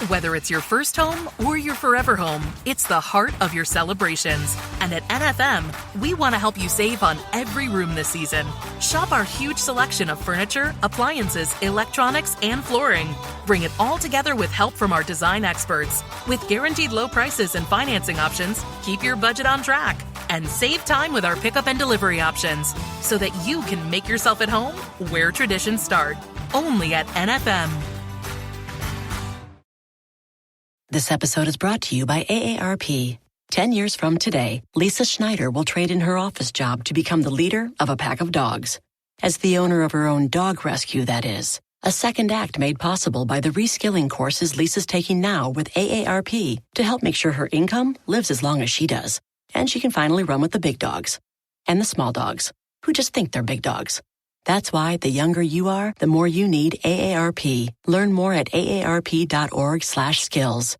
Whether it's your first home or your forever home, it's the heart of your celebrations. And at NFM, we want to help you save on every room this season. Shop our huge selection of furniture, appliances, electronics, and flooring. Bring it all together with help from our design experts. With guaranteed low prices and financing options, keep your budget on track. And save time with our pickup and delivery options so that you can make yourself at home where traditions start. Only at NFM. This episode is brought to you by AARP. 10 years from today, Lisa Schneider will trade in her office job to become the leader of a pack of dogs. As the owner of her own dog rescue, that is. A second act made possible by the reskilling courses Lisa's taking now with AARP to help make sure her income lives as long as she does. And she can finally run with the big dogs. And the small dogs, who just think they're big dogs. That's why the younger you are, the more you need AARP. Learn more at aarp.org/skills.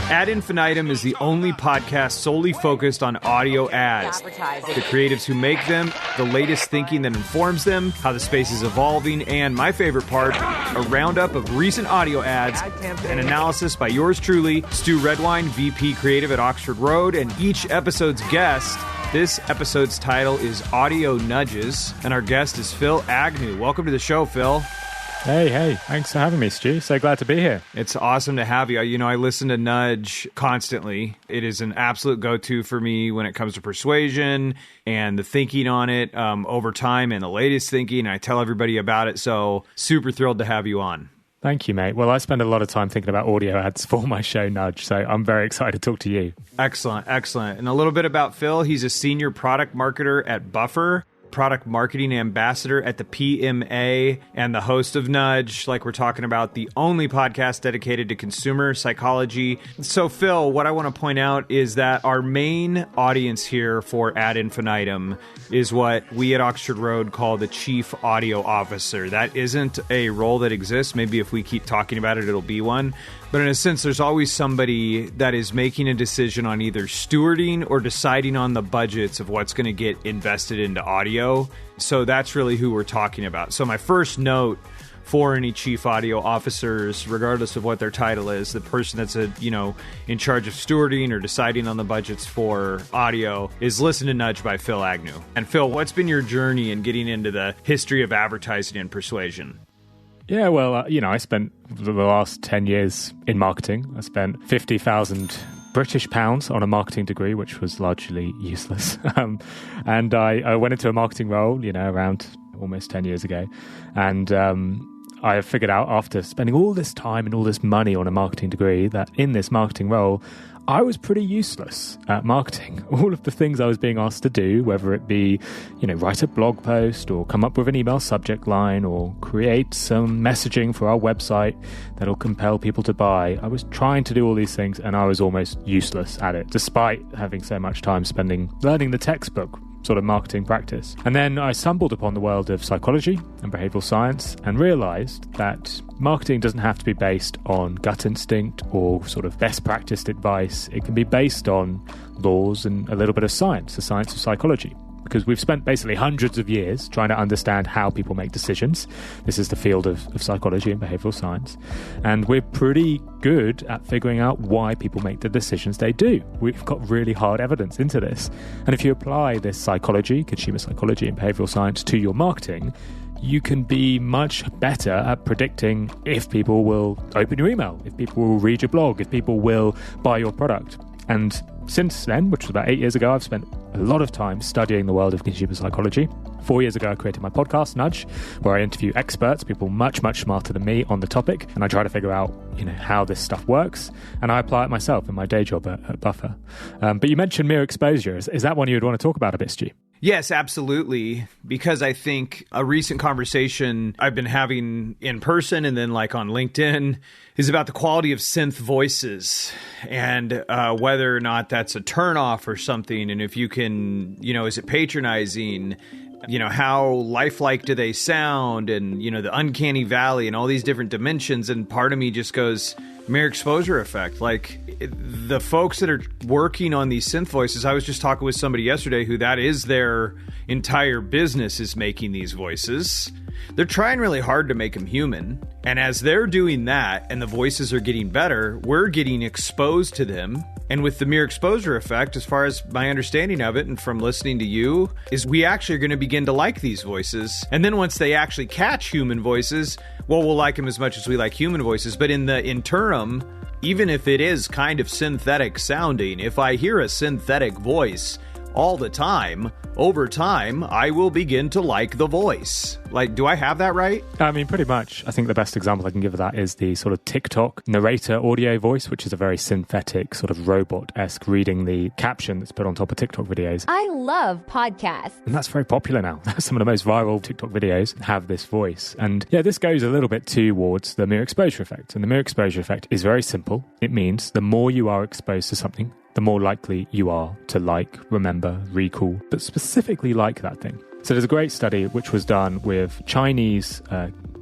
Ad Infinitum is the only podcast solely focused on audio ads. The creatives who make them, the latest thinking that informs them, how the space is evolving, and my favorite part, a roundup of recent audio ads, an analysis by yours truly, Stew Redwine, VP Creative at Oxford Road, and each episode's guest. This episode's title is Audio Nudges, and our guest is Phill Agnew. Welcome to the show, Phill. Hey, thanks for having me, Stu. So glad to be here. It's awesome to have you. You know, I listen to Nudge constantly. It is an absolute go-to for me when it comes to persuasion and the thinking on it over time and the latest thinking. I tell everybody about it, so super thrilled to have you on. Thank you, mate. Well, I spend a lot of time thinking about audio ads for my show, Nudge, so I'm very excited to talk to you. Excellent. And a little bit about Phill. He's a senior product marketer at Buffer, product marketing ambassador at the PMA, and the host of Nudge, like we're talking about, the only podcast dedicated to consumer psychology. So, Phill, what I want to point out is that our main audience here for Ad Infinitum is what we at Oxford Road call the Chief Audio Officer. That isn't a role that exists. Maybe if we keep talking about it, it'll be one. But in a sense, there's always somebody that is making a decision on either stewarding or deciding on the budgets of what's going to get invested into audio. So that's really who we're talking about. So my first note for any chief audio officers, regardless of what their title is, the person that's in charge of stewarding or deciding on the budgets for audio, is listen to Nudge by Phill Agnew. And Phill, what's been your journey in getting into the history of advertising and persuasion? Yeah, well, I spent the last 10 years in marketing. I spent 50,000 British pounds on a marketing degree, which was largely useless. And I went into a marketing role, around almost 10 years ago. And I figured out after spending all this time and all this money on a marketing degree that in this marketing role, I was pretty useless at marketing. All of the things I was being asked to do, whether it be, write a blog post or come up with an email subject line or create some messaging for our website that'll compel people to buy. I was trying to do all these things and I was almost useless at it, despite having so much time spending learning the textbook sort of marketing practice. And then I stumbled upon the world of psychology and behavioral science and realized that marketing doesn't have to be based on gut instinct or sort of best practiced advice. It can be based on laws and a little bit of science, the science of psychology. Because we've spent basically hundreds of years trying to understand how people make decisions. This is the field of psychology and behavioral science. And we're pretty good at figuring out why people make the decisions they do. We've got really hard evidence into this. And if you apply this psychology, consumer psychology and behavioral science to your marketing, you can be much better at predicting if people will open your email, if people will read your blog, if people will buy your product. And since then, which was about 8 years ago, I've spent a lot of time studying the world of consumer psychology. 4 years ago, I created my podcast, Nudge, where I interview experts, people much, much smarter than me on the topic, and I try to figure out, how this stuff works, and I apply it myself in my day job at Buffer. But you mentioned mere exposure. Is that one you'd want to talk about a bit, Stu? Yes, absolutely. Because I think a recent conversation I've been having in person and then like on LinkedIn is about the quality of synth voices and whether or not that's a turnoff or something. And if you can, is it patronizing? How lifelike do they sound? And, the uncanny valley and all these different dimensions. And part of me just goes, mere exposure effect. Like the folks that are working on these synth voices, I was just talking with somebody yesterday who that is their entire business, is making these voices. They're trying really hard to make him human. And as they're doing that and the voices are getting better, we're getting exposed to them. And with the mere exposure effect, as far as my understanding of it and from listening to you, is we actually are going to begin to like these voices. And then once they actually catch human voices, well, we'll like them as much as we like human voices. But in the interim, even if it is kind of synthetic sounding, if I hear a synthetic voice all the time, over time, I will begin to like the voice. Like, do I have that right? I mean, pretty much. I think the best example I can give of that is the sort of TikTok narrator audio voice, which is a very synthetic sort of robot-esque reading the caption that's put on top of TikTok videos. I love podcasts. And that's very popular now. Some of the most viral TikTok videos have this voice. And yeah, this goes a little bit towards the mere exposure effect. And the mere exposure effect is very simple. It means the more you are exposed to something, the more likely you are to like, remember, recall, but specifically like that thing. So there's a great study which was done with Chinese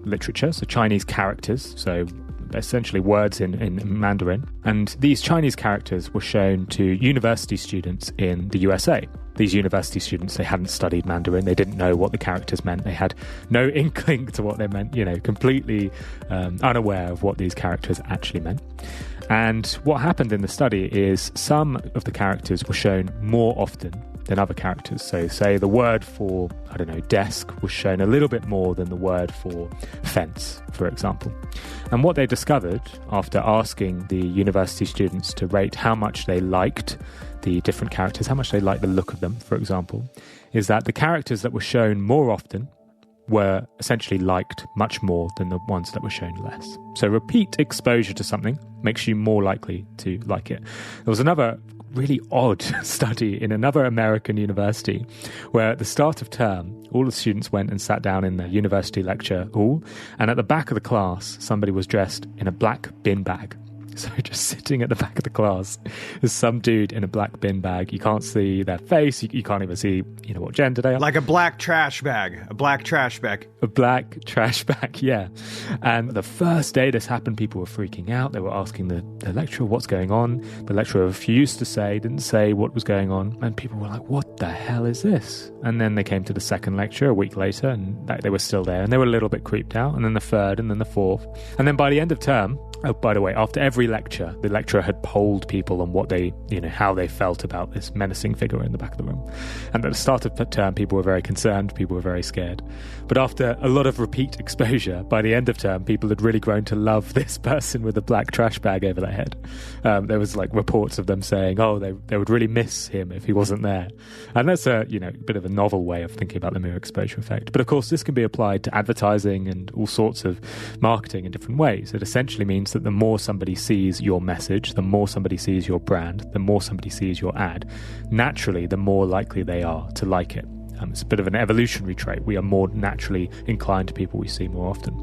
literature, so Chinese characters, so essentially words in Mandarin. And these Chinese characters were shown to university students in the USA. These university students, they hadn't studied Mandarin. They didn't know what the characters meant. They had no inkling to what they meant, completely unaware of what these characters actually meant. And what happened in the study is some of the characters were shown more often than other characters. So say the word for, desk was shown a little bit more than the word for fence, for example. And what they discovered after asking the university students to rate how much they liked the different characters, how much they liked the look of them, for example, is that the characters that were shown more often were essentially liked much more than the ones that were shown less. So repeat exposure to something makes you more likely to like it. There was another really odd study in another American university where at the start of term, all the students went and sat down in the university lecture hall, and at the back of the class, somebody was dressed in a black bin bag. So just sitting at the back of the class is some dude in a black bin bag. You can't see their face. You can't even see, what gender they are. Like a black trash bag. A black trash bag. A black trash bag, yeah. And the first day this happened, people were freaking out. They were asking the lecturer what's going on. The lecturer refused to say, didn't say what was going on. And people were like, what the hell is this? And then they came to the second lecture a week later, and they were still there. And they were a little bit creeped out. And then the third, and then the fourth. And then by the end of term, oh, by the way, after every lecture, the lecturer had polled people on what they, how they felt about this menacing figure in the back of the room. And at the start of the term, people were very concerned, people were very scared. But after a lot of repeat exposure, by the end of term, people had really grown to love this person with a black trash bag over their head. There was reports of them saying, they would really miss him if he wasn't there. And that's a bit of a novel way of thinking about the mere exposure effect. But of course, this can be applied to advertising and all sorts of marketing in different ways. It essentially means that the more somebody sees your message, the more somebody sees your brand, the more somebody sees your ad, naturally, the more likely they are to like it. It's a bit of an evolutionary trait. We are more naturally inclined to people we see more often.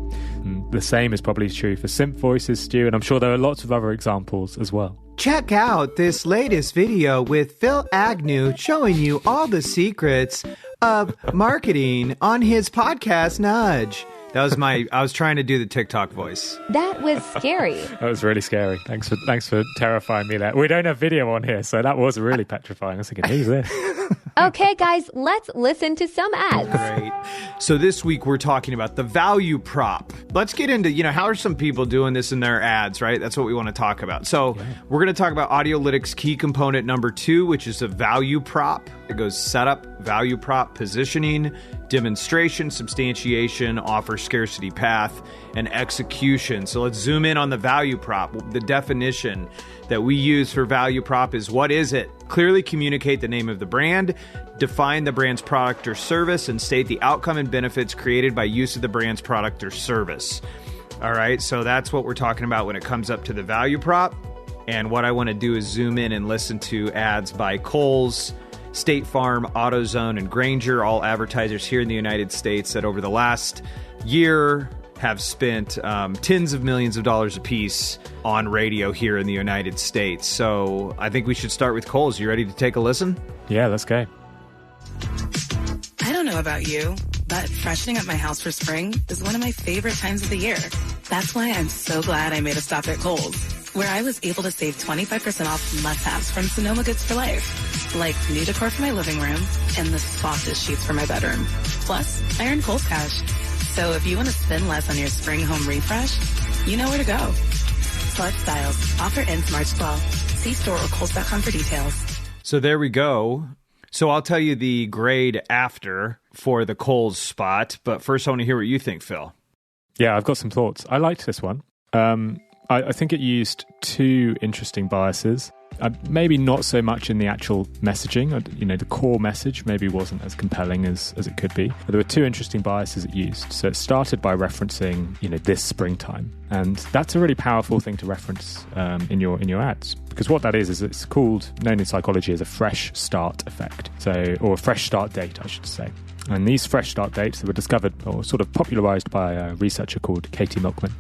And the same is probably true for synth voices, Stu, and I'm sure there are lots of other examples as well. Check out this latest video with Phill Agnew showing you all the secrets of marketing on his podcast, Nudge. That was I was trying to do the TikTok voice. That was scary. That was really scary. Thanks for terrifying me there. We don't have video on here, so that was really petrifying. I was thinking, who's this? Okay, guys, let's listen to some ads. Great. So this week we're talking about the value prop. Let's get into, how are some people doing this in their ads, right? That's what we want to talk about. So we're going to talk about Audiolytics Key Component number 2, which is a value prop. It goes setup, value prop, positioning, demonstration, substantiation, offer, scarcity path, and execution. So let's zoom in on the value prop. The definition that we use for value prop is, what is it? Clearly communicate the name of the brand, define the brand's product or service, and state the outcome and benefits created by use of the brand's product or service. All right, so that's what we're talking about when it comes up to the value prop. And what I want to do is zoom in and listen to ads by Kohl's, State Farm, AutoZone, and Grainger, all advertisers here in the United States that over the last year have spent tens of millions of dollars apiece on radio here in the United States. So I think we should start with Kohl's. You ready to take a listen? Yeah, let's go. I don't know about you, but freshening up my house for spring is one of my favorite times of the year. That's why I'm so glad I made a stop at Kohl's, where I was able to save 25% off must-haves from Sonoma Goods for Life, like new decor for my living room and the softest sheets for my bedroom. Plus, I earned Kohl's Cash. So if you want to spend less on your spring home refresh, you know where to go. Select styles. Offer ends March 12th. See store or Kohl's.com for details. So there we go. So I'll tell you the grade after for the Kohl's spot, but first I want to hear what you think, Phill. Yeah, I've got some thoughts. I liked this one. I think it used two interesting biases. Maybe not so much in the actual messaging. The core message maybe wasn't as compelling as it could be. But there were two interesting biases it used. So it started by referencing, this springtime. And that's a really powerful thing to reference in your ads. Because what that is it's known in psychology as a fresh start effect. Or a fresh start date, I should say. And these fresh start dates that were discovered or sort of popularized by a researcher called Katie Milkman.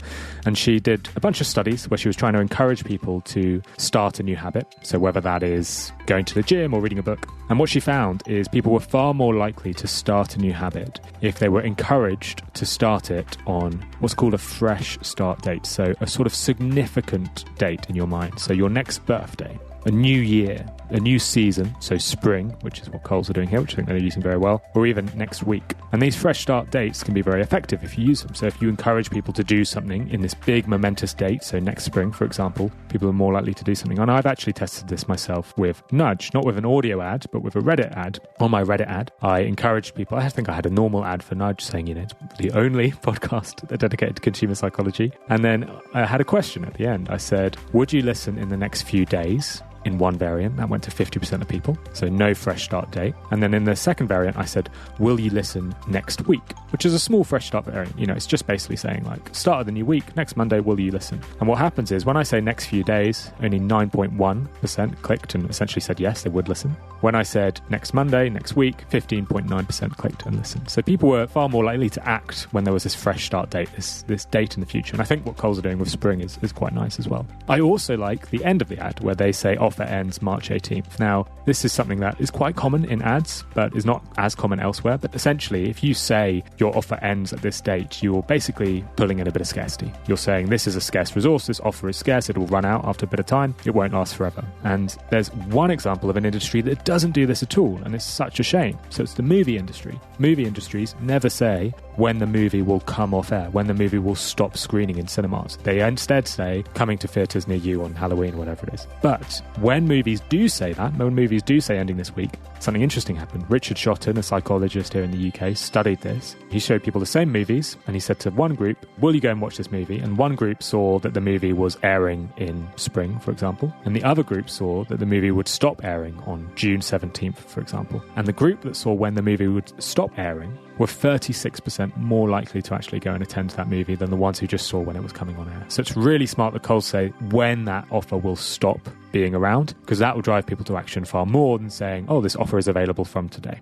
And she did a bunch of studies where she was trying to encourage people to start a new habit. So whether that is going to the gym or reading a book. And what she found is people were far more likely to start a new habit if they were encouraged to start it on what's called a fresh start date. So a sort of significant date in your mind. So your next birthday, a new year, a new season, so spring, which is what Kohl's are doing here, which I think they're using very well, or even next week. And these fresh start dates can be very effective if you use them. So if you encourage people to do something in this big momentous date, so next spring, for example, people are more likely to do something. And I've actually tested this myself with Nudge, not with an audio ad, but with a Reddit ad. On my Reddit ad, I encouraged people, I think I had a normal ad for Nudge saying, it's the only podcast dedicated to consumer psychology. And then I had a question at the end. I said, would you listen in the next few days? In one variant, that went to 50% of people, so no fresh start date. And then in the second variant, I said, will you listen next week? Which is a small fresh start variant. It's just basically saying start of the new week, next Monday, will you listen? And what happens is when I say next few days, only 9.1% clicked and essentially said yes, they would listen. When I said next Monday, next week, 15.9% clicked and listened. So people were far more likely to act when there was this fresh start date, this date in the future. And I think what Kohl's are doing with spring is quite nice as well. I also like the end of the ad where they say offer ends March 18th. Now, this is something that is quite common in ads, but is not as common elsewhere. But essentially, if you say your offer ends at this date, you're basically pulling in a bit of scarcity. You're saying this is a scarce resource, this offer is scarce, it will run out after a bit of time, it won't last forever. And there's one example of an industry that doesn't do this at all, and it's such a shame. So it's the movie industry. Movie industries never say when the movie will come off air, when the movie will stop screening in cinemas. They instead say coming to theatres near you on Halloween, whatever it is. But when movies do say that, when movies do say ending this week, something interesting happened. Richard Shotton, a psychologist here in the UK, studied this. He showed people the same movies, and he said to one group, will you go and watch this movie? And one group saw that the movie was airing in spring, for example, and the other group saw that the movie would stop airing on June 17th, for example. And the group that saw when the movie would stop airing were 36% more likely to actually go and attend that movie than the ones who just saw when it was coming on air. So it's really smart that Kohl's say when that offer will stop being around, because that will drive people to action far more than saying, this offer is available from today.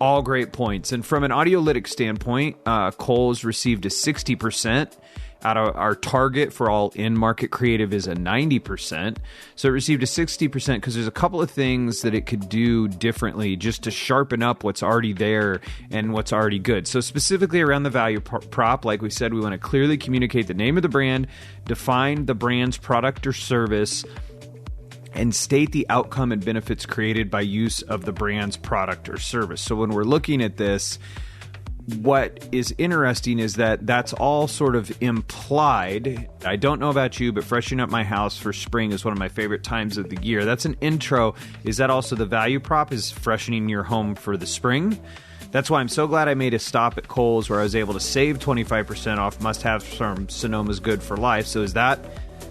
All great points. And from an Audiolytics standpoint, Kohl's received a 60%. Out of our target for all in-market creative is a 90%. So it received a 60% because there's a couple of things that it could do differently just to sharpen up what's already there and what's already good. So specifically around the value prop, like we said, we want to clearly communicate the name of the brand, define the brand's product or service, and state the outcome and benefits created by use of the brand's product or service. So when we're looking at this, what is interesting is that that's all sort of implied. I don't know about you, but freshening up my house for spring is one of my favorite times of the year. That's an intro. Is that also the value prop, is freshening your home for the spring? That's why I'm so glad I made a stop at Kohl's where I was able to save 25% off must-haves from Sonoma's Good for Life. So is that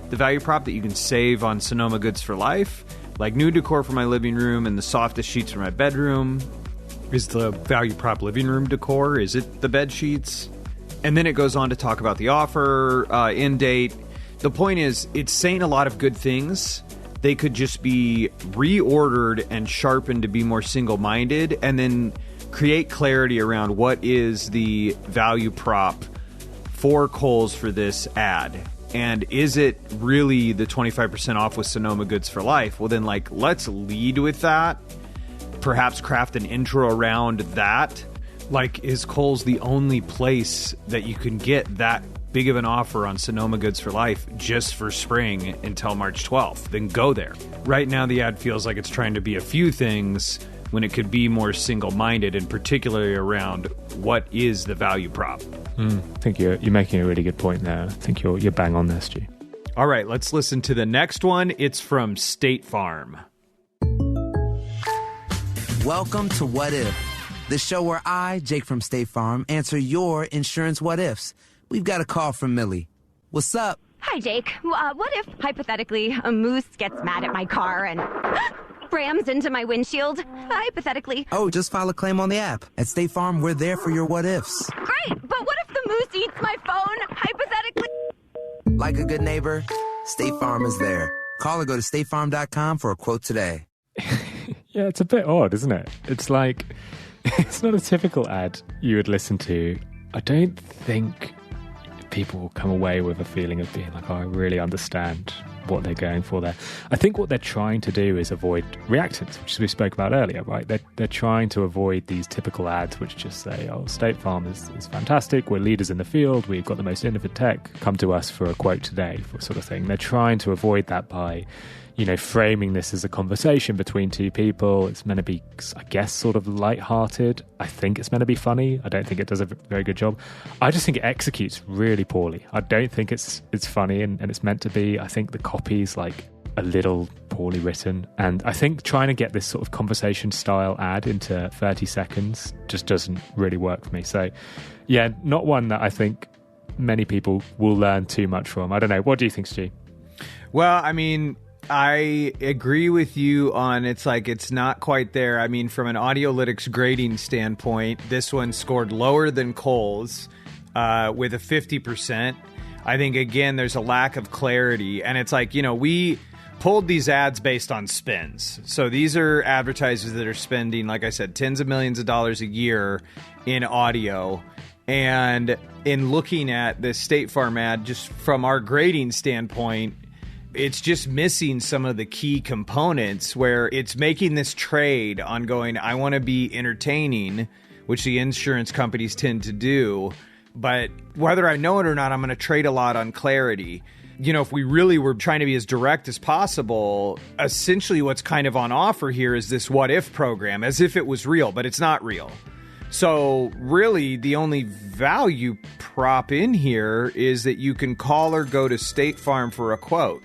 the value prop, that you can save on Sonoma Goods for Life? Like new decor for my living room and the softest sheets for my bedroom. Is the value prop living room decor? Is it the bed sheets? And then it goes on to talk about the offer, end date. The point is, it's saying a lot of good things. They could just be reordered and sharpened to be more single-minded, and then create clarity around what is the value prop for Kohl's for this ad. And is it really the 25% off with Sonoma Goods for Life? Well, then, let's lead with that. Perhaps craft an intro around that. Is Kohl's the only place that you can get that big of an offer on Sonoma Goods for Life just for spring until March 12th? Then go there. Right now, the ad feels like it's trying to be a few things when it could be more single-minded, and particularly around what is the value prop. I think you're making a really good point there. I think you're bang on there, Stu. All right, let's listen to the next one. It's from State Farm. Welcome to What If, the show where I, Jake from State Farm, answer your insurance what ifs. We've got a call from Millie. What's up? Hi, Jake. What if, hypothetically, a moose gets mad at my car and rams into my windshield? Hypothetically. Oh, just file a claim on the app. At State Farm, we're there for your what ifs. Great, but what if the moose eats my phone? Hypothetically. Like a good neighbor, State Farm is there. Call or go to statefarm.com for a quote today. Yeah, it's a bit odd, isn't it? It's like, it's not a typical ad you would listen to. I don't think people will come away with a feeling of being like, oh, I really understand what they're going for there. I think what they're trying to do is avoid reactants, which we spoke about earlier, right? They're trying to avoid these typical ads which just say, oh, State Farm is fantastic, we're leaders in the field, we've got the most innovative tech, come to us for a quote today, sort of thing. They're trying to avoid that by, framing this as a conversation between two people. It's meant to be, I guess, sort of lighthearted. I think it's meant to be funny. I don't think it does a very good job. I just think it executes really poorly. I don't think it's funny and it's meant to be. I think the copy's like a little poorly written. And I think trying to get this sort of conversation style ad into 30 seconds just doesn't really work for me. So, yeah, not one that I think many people will learn too much from. I don't know. What do you think, Stu? Well, I mean, I agree with you on it's not quite there. I mean, from an Audiolytics grading standpoint, this one scored lower than Cole's with a 50%. I think, again, there's a lack of clarity. And it's like, we pulled these ads based on spends. So these are advertisers that are spending, like I said, tens of millions of dollars a year in audio. And in looking at the State Farm ad, just from our grading standpoint, it's just missing some of the key components where it's making this trade on going, I want to be entertaining, which the insurance companies tend to do. But whether I know it or not, I'm going to trade a lot on clarity. If we really were trying to be as direct as possible, essentially what's kind of on offer here is this what if program, as if it was real, but it's not real. So really, the only value prop in here is that you can call or go to State Farm for a quote.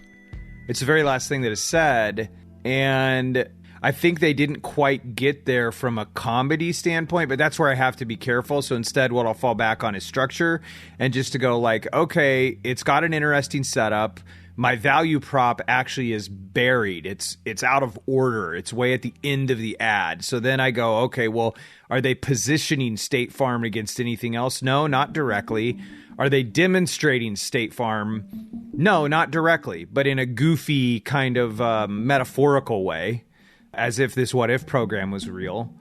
It's the very last thing that is said, and I think they didn't quite get there from a comedy standpoint, but that's where I have to be careful. So instead, what I'll fall back on is structure, and just to go like, okay, it's got an interesting setup. My value prop actually is buried. It's out of order. It's way at the end of the ad. So then I go, okay, well, are they positioning State Farm against anything else? No, not directly. Are they demonstrating State Farm? No, not directly, but in a goofy kind of metaphorical way, as if this what if program was real.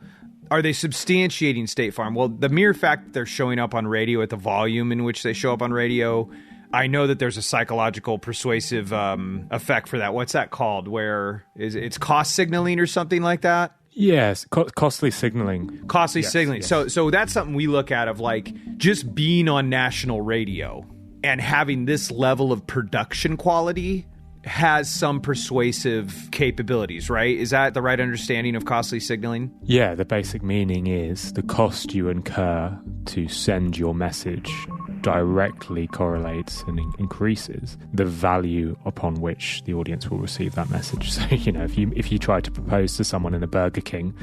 Are they substantiating State Farm? Well, the mere fact that they're showing up on radio at the volume in which they show up on radio, I know that there's a psychological persuasive effect for that. What's that called? Where it's cost signaling or something like that? Yes, costly signaling. Costly signaling. Yes. So that's something we look at of like just being on national radio and having this level of production quality has some persuasive capabilities, right? Is that the right understanding of costly signaling? Yeah, the basic meaning is the cost you incur to send your message directly correlates and increases the value upon which the audience will receive that message. So, if you try to propose to someone in a Burger King,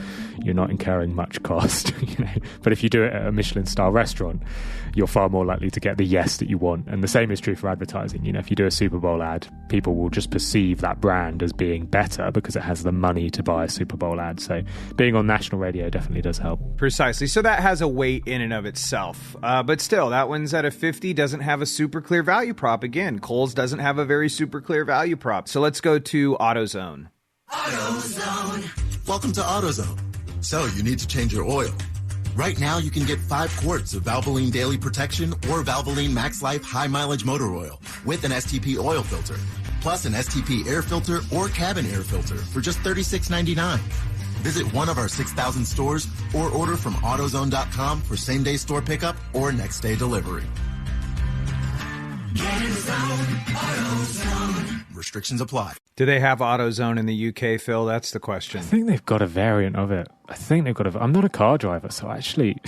you're not incurring much cost, But if you do it at a Michelin-star restaurant, you're far more likely to get the yes that you want. And the same is true for advertising. If you do a Super Bowl ad, people will just perceive that brand as being better because it has the money to buy a Super Bowl ad. So being on national radio definitely does help. Precisely. So that has a weight in and of itself. But still, that one's at a 50, doesn't have a super clear value prop. Again, Kohl's doesn't have a very super clear value prop. So let's go to AutoZone. AutoZone. Welcome to AutoZone. So you need to change your oil. Right now, you can get 5 quarts of Valvoline Daily Protection or Valvoline Max Life High Mileage Motor Oil with an STP oil filter, plus an STP air filter or cabin air filter for just $36.99. Visit one of our 6,000 stores or order from AutoZone.com for same-day store pickup or next-day delivery. Get in the zone, AutoZone. Restrictions apply. Do they have AutoZone in the UK, Phil? That's the question. I think they've got a variant of it. I'm not a car driver, so actually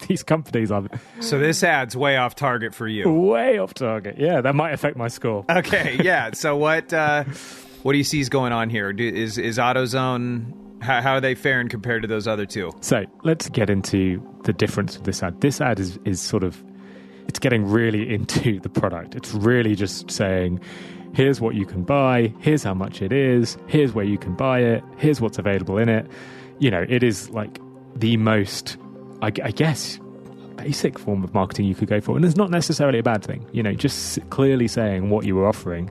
these companies are... So this ad's way off target for you. Way off target. Yeah, that might affect my score. Okay, yeah. So what do you see is going on here? Is AutoZone... How are they faring compared to those other two? So let's get into the difference of this ad. This ad is sort of... It's getting really into the product. It's really just saying... Here's what you can buy, here's how much it is, here's where you can buy it, here's what's available in it. You know, it is like the most, I guess, basic form of marketing you could go for. And it's not necessarily a bad thing. You know, just clearly saying what you were offering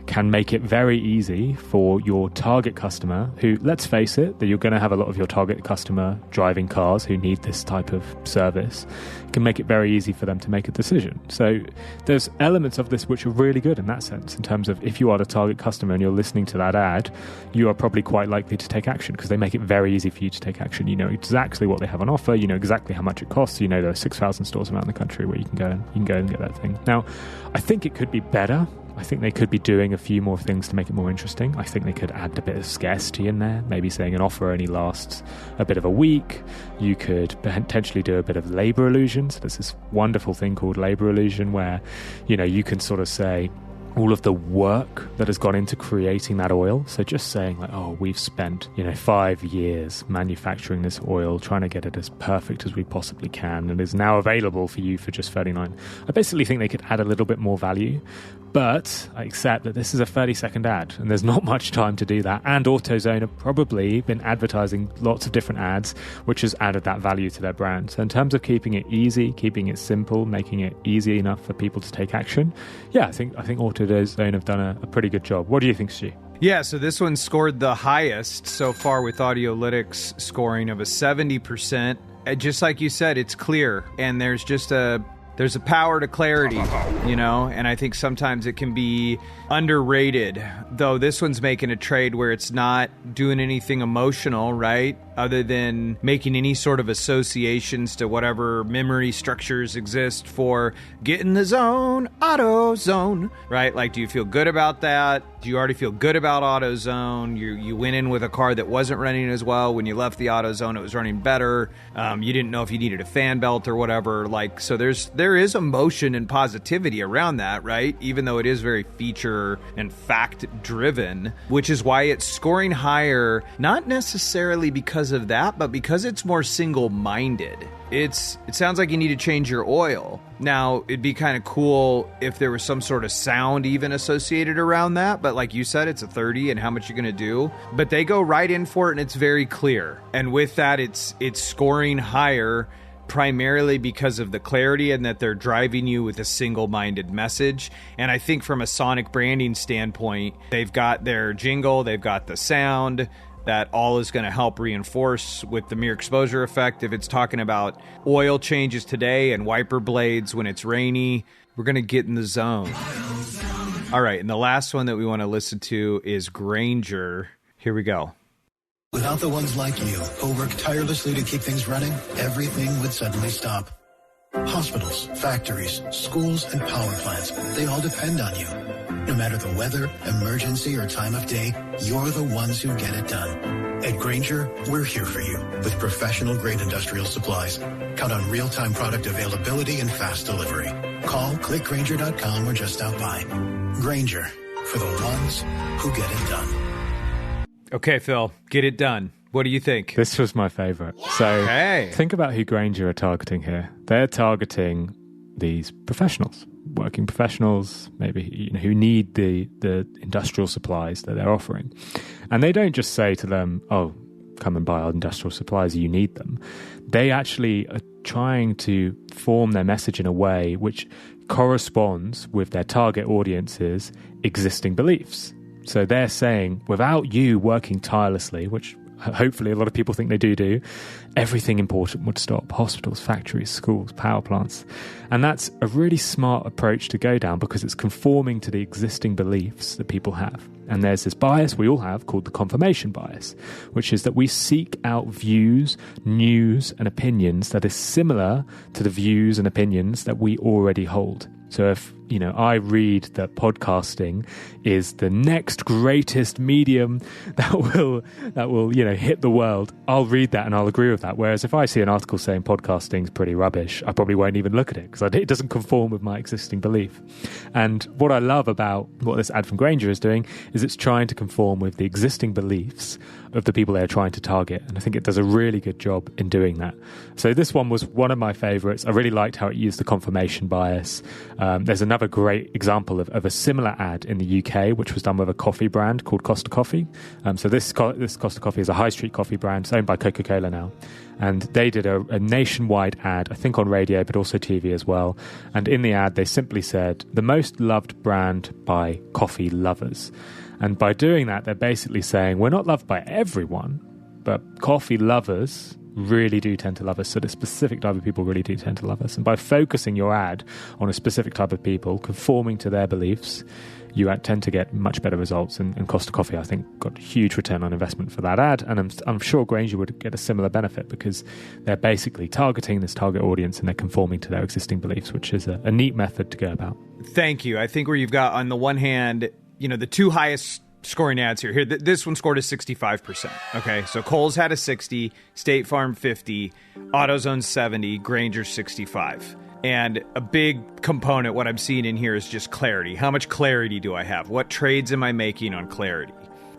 can make it very easy for your target customer who, let's face it, that you're going to have a lot of your target customer driving cars who need this type of service. It can make it very easy for them to make a decision. So there's elements of this which are really good in that sense, in terms of if you are the target customer and you're listening to that ad, you are probably quite likely to take action because they make it very easy for you to take action. You know exactly what they have on offer, you know exactly how much it costs, you know there are 6,000 stores around the country where you can go and get that thing. Now, I think it could be better. I think they could be doing a few more things to make it more interesting. I think they could add a bit of scarcity in there, maybe saying an offer only lasts a bit of a week. You could potentially do a bit of labor illusion. So there's this wonderful thing called labor illusion where, you know, you can sort of say all of the work that has gone into creating that oil. So just saying like, oh, we've spent, 5 years manufacturing this oil, trying to get it as perfect as we possibly can, and is now available for you for just $39. I basically think they could add a little bit more value, but I accept that this is a 30-second ad, and there's not much time to do that. And AutoZone have probably been advertising lots of different ads, which has added that value to their brand. So in terms of keeping it easy, keeping it simple, making it easy enough for people to take action, yeah, I think AutoZone have done a pretty good job. What do you think, Stu? Yeah, so this one scored the highest so far with Audiolytics scoring of a 70%. Just like you said, it's clear, and there's a power to clarity, and I think sometimes it can be underrated, though this one's making a trade where it's not doing anything emotional, right? Other than making any sort of associations to whatever memory structures exist for get in the zone, AutoZone, right? Like, do you feel good about that? Do you already feel good about AutoZone? You went in with a car that wasn't running as well. When you left the AutoZone, it was running better. You didn't know if you needed a fan belt or whatever. Like, so there is emotion and positivity around that, right? Even though it is very feature and fact driven, which is why it's scoring higher, not necessarily because of that, but because it's more single-minded. It sounds like you need to change your oil. Now, it'd be kind of cool if there was some sort of sound even associated around that, but like you said, it's a 30 and how much you're going to do. But they go right in for it and it's very clear. And with that, it's scoring higher primarily because of the clarity and that they're driving you with a single-minded message. And I think from a sonic branding standpoint, they've got their jingle, they've got the sound, that all is going to help reinforce with the mere exposure effect. If it's talking about oil changes today and wiper blades when it's rainy, we're going to get in the zone. All right, and the last one that we want to listen to is Grainger. Here we go. Without the ones like you, who work tirelessly to keep things running, everything would suddenly stop. Hospitals, factories, schools, and power plants, they all depend on you. No matter the weather, emergency, or time of day, you're the ones who get it done. At Grainger, we're here for you with professional-grade industrial supplies. Count on real-time product availability and fast delivery. Call, click Grainger.com, or just stop by. Grainger, for the ones who get it done. Okay, Phil, get it done. What do you think? This was my favorite. So think about who Grainger are targeting here. They're targeting these professionals, working professionals, maybe who need the industrial supplies that they're offering. And they don't just say to them, oh, come and buy our industrial supplies, you need them. They actually are trying to form their message in a way which corresponds with their target audience's existing beliefs. So they're saying, without you working tirelessly, which hopefully a lot of people think they do, everything important would stop. Hospitals, factories, schools, power plants. And that's a really smart approach to go down because it's conforming to the existing beliefs that people have. And there's this bias we all have called the confirmation bias, which is that we seek out views, news, and opinions that is similar to the views and opinions that we already hold. So if I read that podcasting is the next greatest medium that will hit the world. I'll read that and I'll agree with that. Whereas if I see an article saying podcasting's pretty rubbish, I probably won't even look at it because it doesn't conform with my existing belief. And what I love about what this ad from Grainger is doing is it's trying to conform with the existing beliefs of the people they're trying to target. And I think it does a really good job in doing that. So this one was one of my favorites. I really liked how it used the confirmation bias. There's another great example of a similar ad in the UK, which was done with a coffee brand called Costa Coffee. So this Costa Coffee is a high street coffee brand. It's owned by Coca-Cola now. And they did a nationwide ad, I think on radio, but also TV as well. And in the ad, they simply said, the most loved brand by coffee lovers. And by doing that, they're basically saying, we're not loved by everyone, but coffee lovers really do tend to love us. So the specific type of people really do tend to love us. And by focusing your ad on a specific type of people, conforming to their beliefs, you tend to get much better results. And Costa Coffee, I think, got a huge return on investment for that ad. And I'm sure Grainger would get a similar benefit because they're basically targeting this target audience and they're conforming to their existing beliefs, which is a neat method to go about. Thank you. I think where you've got, on the one hand, the two highest scoring ads here. This one scored a 65%. Okay, so Kohl's had a 60, State Farm 50, AutoZone 70, Grainger 65. And a big component, what I'm seeing in here is just clarity. How much clarity do I have? What trades am I making on clarity?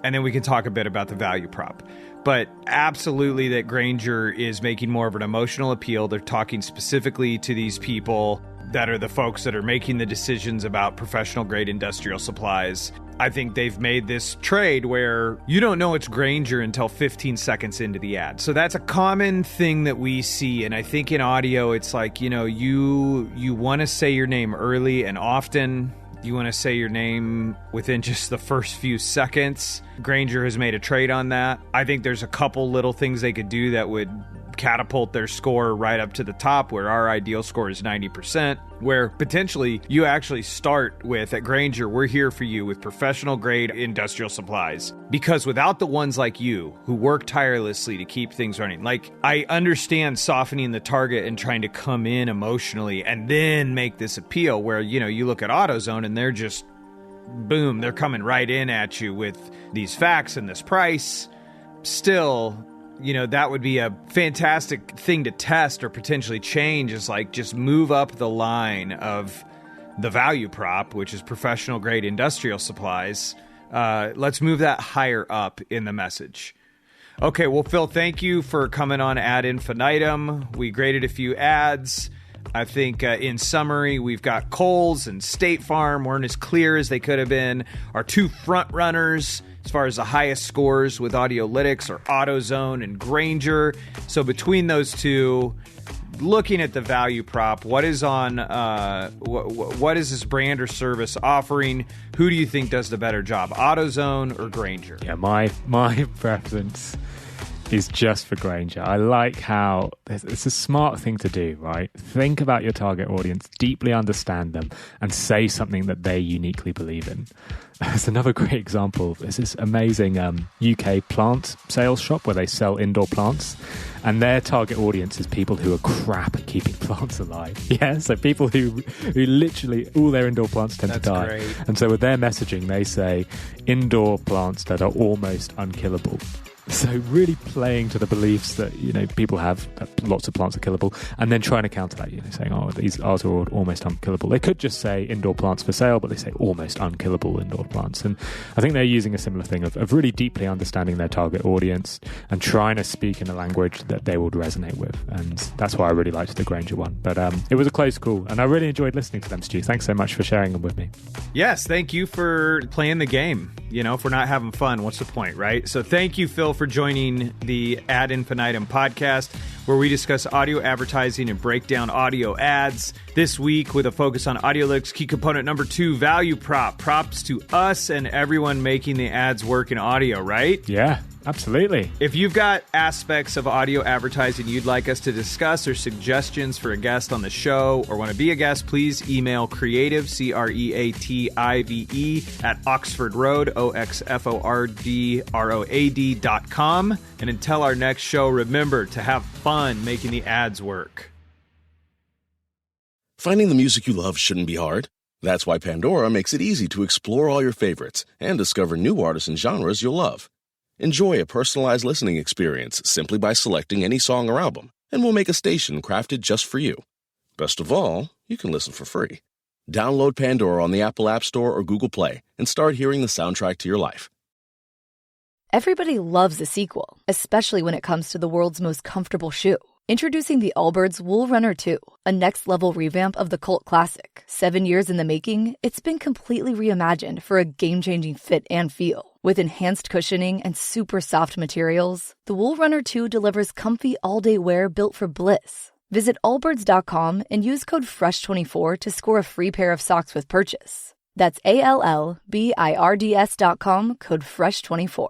And then we can talk a bit about the value prop. But absolutely that Grainger is making more of an emotional appeal. They're talking specifically to these people that are the folks that are making the decisions about professional grade industrial supplies. I think they've made this trade where you don't know it's Grainger until 15 seconds into the ad. So that's a common thing that we see. And I think in audio, it's like, you want to say your name early and often. You want to say your name within just the first few seconds. Grainger has made a trade on that. I think there's a couple little things they could do that would catapult their score right up to the top, where our ideal score is 90%, where potentially you actually start with, at Grainger, we're here for you with professional grade industrial supplies. Because without the ones like you who work tirelessly to keep things running, like, I understand softening the target and trying to come in emotionally and then make this appeal where, you look at AutoZone and they're just, boom, they're coming right in at you with these facts and this price. Still, that would be a fantastic thing to test or potentially change, is like just move up the line of the value prop, which is professional grade industrial supplies. Let's move that higher up in the message. Okay, well, Phill, thank you for coming on Ad Infinitum. We graded a few ads. I think in summary, we've got Kohl's and State Farm weren't as clear as they could have been. Our two front runners as far as the highest scores with Audiolytics are AutoZone and Grainger. So between those two, looking at the value prop, what is on what is this brand or service offering? Who do you think does the better job, AutoZone or Grainger? Yeah, my preference is just for Grainger. I like how it's a smart thing to do, right? Think about your target audience, deeply understand them, and say something that they uniquely believe in. There's another great example. There's this amazing UK plant sales shop where they sell indoor plants, and their target audience is people who are crap at keeping plants alive. Yeah, so people who literally, all their indoor plants tend to die. Great. And so with their messaging, they say indoor plants that are almost unkillable. So really playing to the beliefs that, people have, that lots of plants are killable, and then trying to counter that, saying, these are almost unkillable. They could just say indoor plants for sale, but they say almost unkillable indoor plants. And I think they're using a similar thing of really deeply understanding their target audience and trying to speak in a language that they would resonate with. And that's why I really liked the Grainger one. But it was a close call, and I really enjoyed listening to them, Stu. Thanks so much for sharing them with me. Yes, thank you for playing the game. If we're not having fun, what's the point, right? So thank you, Phill, for joining the Ad Infinitum podcast, where we discuss audio advertising and break down audio ads. This week with a focus on Audiolytics Key Component number 2, value prop. Props to us and everyone making the ads work in audio, right? Yeah, absolutely. If you've got aspects of audio advertising you'd like us to discuss or suggestions for a guest on the show or want to be a guest, please email creative, creative, at oxfordroad, oxfordroad.com. And until our next show, remember to have fun making the ads work. Finding the music you love shouldn't be hard. That's why Pandora makes it easy to explore all your favorites and discover new artists and genres you'll love. Enjoy a personalized listening experience simply by selecting any song or album, and we'll make a station crafted just for you. Best of all, you can listen for free. Download Pandora on the Apple App Store or Google Play and start hearing the soundtrack to your life. Everybody loves a sequel, especially when it comes to the world's most comfortable shoe. Introducing the Allbirds Wool Runner 2, a next-level revamp of the cult classic. 7 years in the making, it's been completely reimagined for a game-changing fit and feel. With enhanced cushioning and super soft materials, the Wool Runner 2 delivers comfy all-day wear built for bliss. Visit allbirds.com and use code FRESH24 to score a free pair of socks with purchase. That's ALLBIRDS.com, code FRESH24.